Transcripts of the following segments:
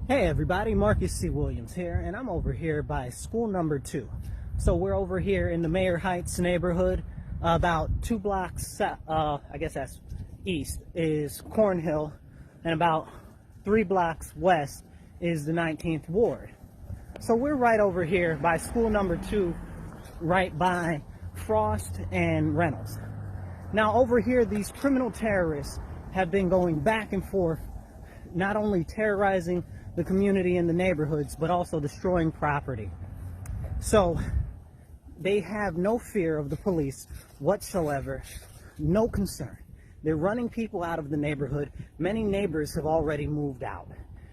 Hey everybody, Marcus C. Williams here, and I'm over here by school number 2. So we're over here in the Mayor Heights neighborhood. About 2 blocks, I guess that's east, is Cornhill, and about 3 blocks west is the 19th Ward. So we're right over here by school number 2, right by Frost and Reynolds. Now over here, these criminal terrorists have been going back and forth, not only terrorizing the community and the neighborhoods, but also destroying property. So they have no fear of the police whatsoever, no concern. They're running people out of the neighborhood. Many neighbors have already moved out.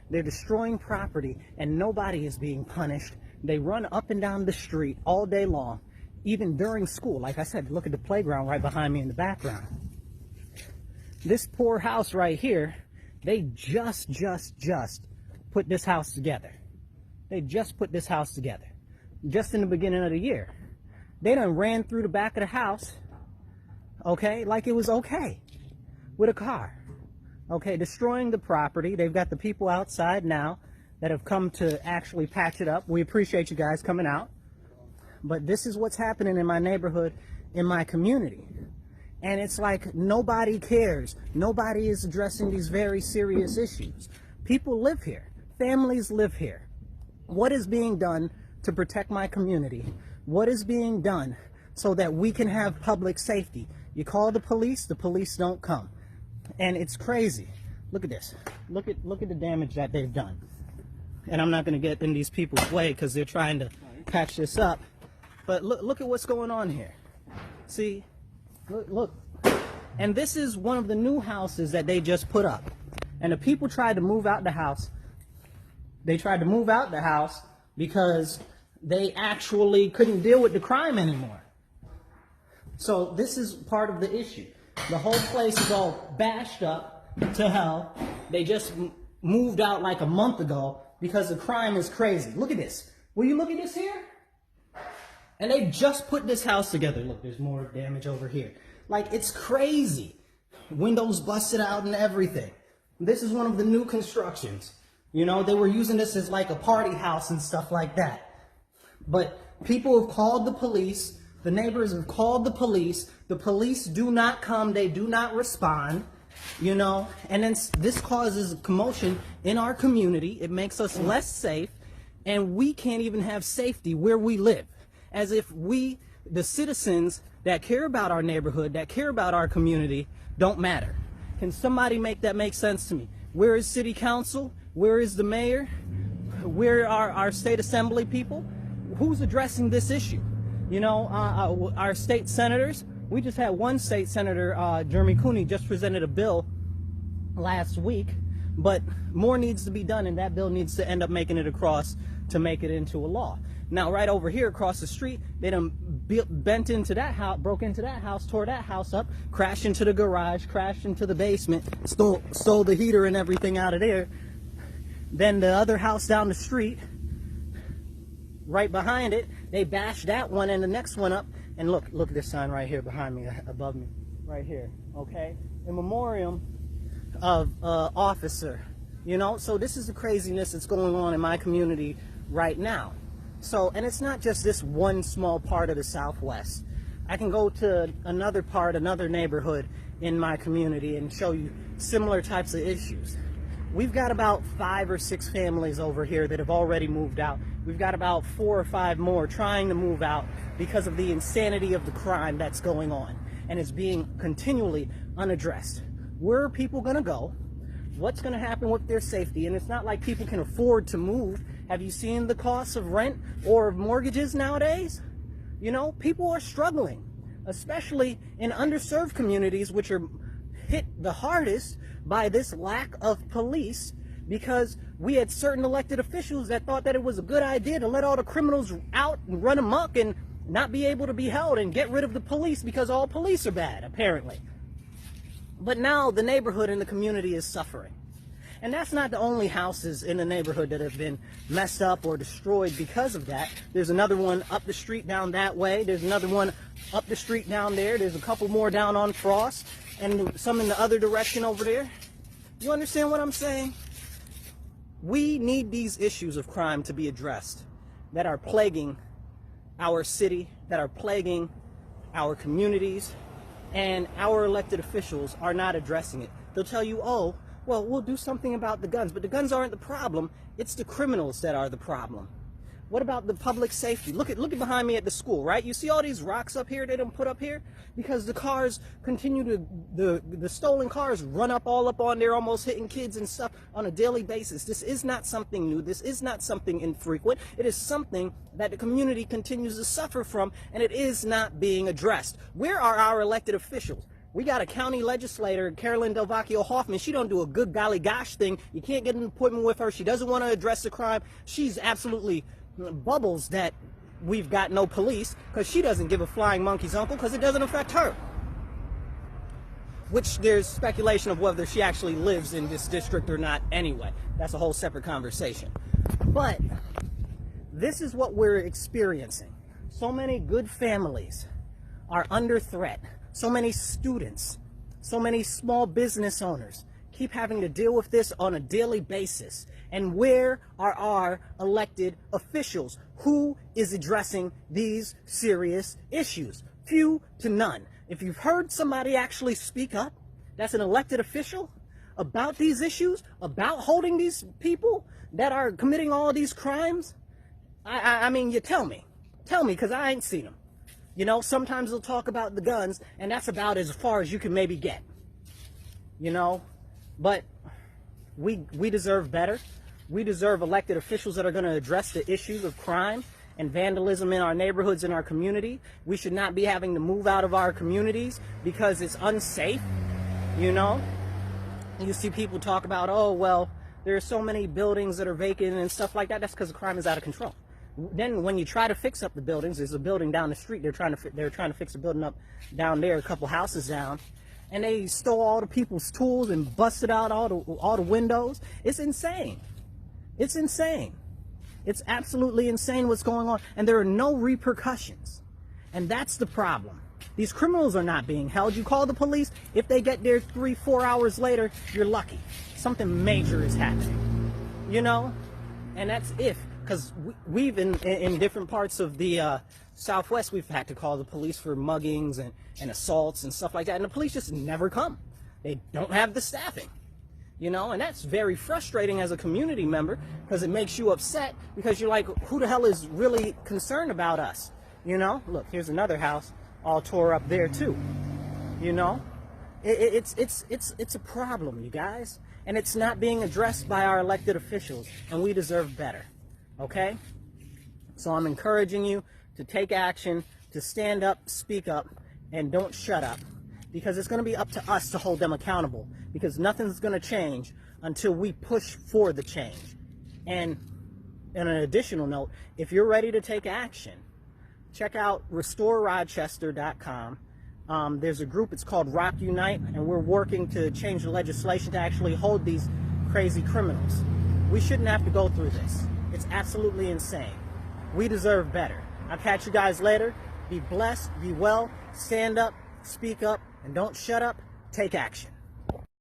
They're destroying property and nobody is being punished. They run up and down the street all day long, even during school. Like I said, look at the playground right behind me in the background. This poor house right here, they just put this house together. They just put this house together. Just in the beginning of the year. They done ran through the back of the house, okay, like it was okay, with a car. Okay, destroying the property. They've got the people outside now that have come to actually patch it up. We appreciate you guys coming out. But this is what's happening in my neighborhood, in my community. And it's like nobody cares. Nobody is addressing these very serious issues. People live here. Families live here. What is being done to protect my community? What is being done so that we can have public safety? You call the police don't come. And it's crazy. Look at this. Look at the damage that they've done. And I'm not going to get in these people's way because they're trying to patch this up. But look at what's going on here. See? Look. And this is one of the new houses that they just put up. And the people tried to move out the house. They tried to move out the house because they actually couldn't deal with the crime anymore. So this is part of the issue. The whole place is all bashed up to hell. They just moved out like a month ago because the crime is crazy. Look at this. Will you look at this here? And they just put this house together. Look, there's more damage over here. Like, it's crazy. Windows busted out and everything. This is one of the new constructions. You know, they were using this as like a party house and stuff like that. But people have called the police. The neighbors have called the police. The police do not come. They do not respond. You know, and then this causes commotion in our community. It makes us less safe. And we can't even have safety where we live. As if we, the citizens that care about our neighborhood, that care about our community, don't matter. Can somebody make that make sense to me? Where is city council? Where is the mayor? Where are our state assembly people? Who's addressing this issue? You know, our state senators. We just had one state senator, Jeremy Cooney, just presented a bill last week, but more needs to be done, and that bill needs to end up making it across to make it into a law. Now, right over here across the street, they done bent into that house, broke into that house, tore that house up, crashed into the garage, crashed into the basement, stole the heater and everything out of there. Then the other house down the street, right behind it, they bashed that one and the next one up. And look at this sign right here behind me, above me, right here, okay? In memoriam of officer, you know? So this is the craziness that's going on in my community right now. So, and it's not just this one small part of the Southwest. I can go to another part, another neighborhood in my community and show you similar types of issues. We've got about 5 or 6 families over here that have already moved out. We've got about 4 or 5 more trying to move out because of the insanity of the crime that's going on and is being continually unaddressed. Where are people going to go? What's going to happen with their safety? And it's not like people can afford to move. Have you seen the costs of rent or of mortgages nowadays? You know, people are struggling, especially in underserved communities, which are hit the hardest by this lack of police, because we had certain elected officials that thought that it was a good idea to let all the criminals out and run amok and not be able to be held and get rid of the police because all police are bad, apparently. But now the neighborhood and the community is suffering. And that's not the only houses in the neighborhood that have been messed up or destroyed because of that. There's another one up the street down that way. There's another one up the street down there. There's a couple more down on Frost and some in the other direction over there. You understand what I'm saying? We need these issues of crime to be addressed that are plaguing our city, that are plaguing our communities, and our elected officials are not addressing it. They'll tell you, oh, well, we'll do something about the guns, but the guns aren't the problem. It's the criminals that are the problem. What about the public safety? Look at behind me at the school, right? You see all these rocks up here they don't put up here? Because the cars continue to, the stolen cars run all up on there, almost hitting kids and stuff on a daily basis. This is not something new. This is not something infrequent. It is something that the community continues to suffer from, and it is not being addressed. Where are our elected officials? We got a county legislator, Carolyn Delvecchio Hoffman. She don't do a good golly gosh thing. You can't get an appointment with her. She doesn't want to address the crime. She's absolutely bubbles that we've got no police, because she doesn't give a flying monkey's uncle, because it doesn't affect her. Which there's speculation of whether she actually lives in this district or not anyway. That's a whole separate conversation. But this is what we're experiencing. So many good families are under threat. So many students, so many small business owners keep having to deal with this on a daily basis. And where are our elected officials? Who is addressing these serious issues? Few to none. If you've heard somebody actually speak up, that's an elected official, about these issues, about holding these people that are committing all these crimes, I mean, you tell me, because I ain't seen them. You know, sometimes they'll talk about the guns, and that's about as far as you can maybe get. You know, but we deserve better. We deserve elected officials that are going to address the issues of crime and vandalism in our neighborhoods and our community. We should not be having to move out of our communities because it's unsafe. You know, you see people talk about, oh, well, there are so many buildings that are vacant and stuff like that. That's because the crime is out of control. Then when you try to fix up the buildings, there's a building down the street. They're trying to fix a building up down there, a couple houses down, and they stole all the people's tools and busted out all the windows. It's insane. It's insane. It's absolutely insane what's going on, and there are no repercussions. And that's the problem. These criminals are not being held. You call the police, if they get there 3-4 hours later, you're lucky. Something major is happening. You know? And that's if. Because we've, in different parts of the Southwest, we've had to call the police for muggings and assaults and stuff like that. And the police just never come. They don't have the staffing. You know, and that's very frustrating as a community member, because it makes you upset, because you're like, who the hell is really concerned about us? You know, look, here's another house all tore up there too. You know, it's a problem, you guys, and it's not being addressed by our elected officials, and we deserve better. Okay? So I'm encouraging you to take action, to stand up, speak up, and don't shut up, because it's going to be up to us to hold them accountable, because nothing's going to change until we push for the change. And on an additional note, if you're ready to take action, check out RestoreRochester.com. There's a group, it's called Rock Unite, and we're working to change the legislation to actually hold these crazy criminals. We shouldn't have to go through this. It's absolutely insane. We deserve better. I'll catch you guys later. Be blessed, be well, stand up, speak up, and don't shut up. Take action.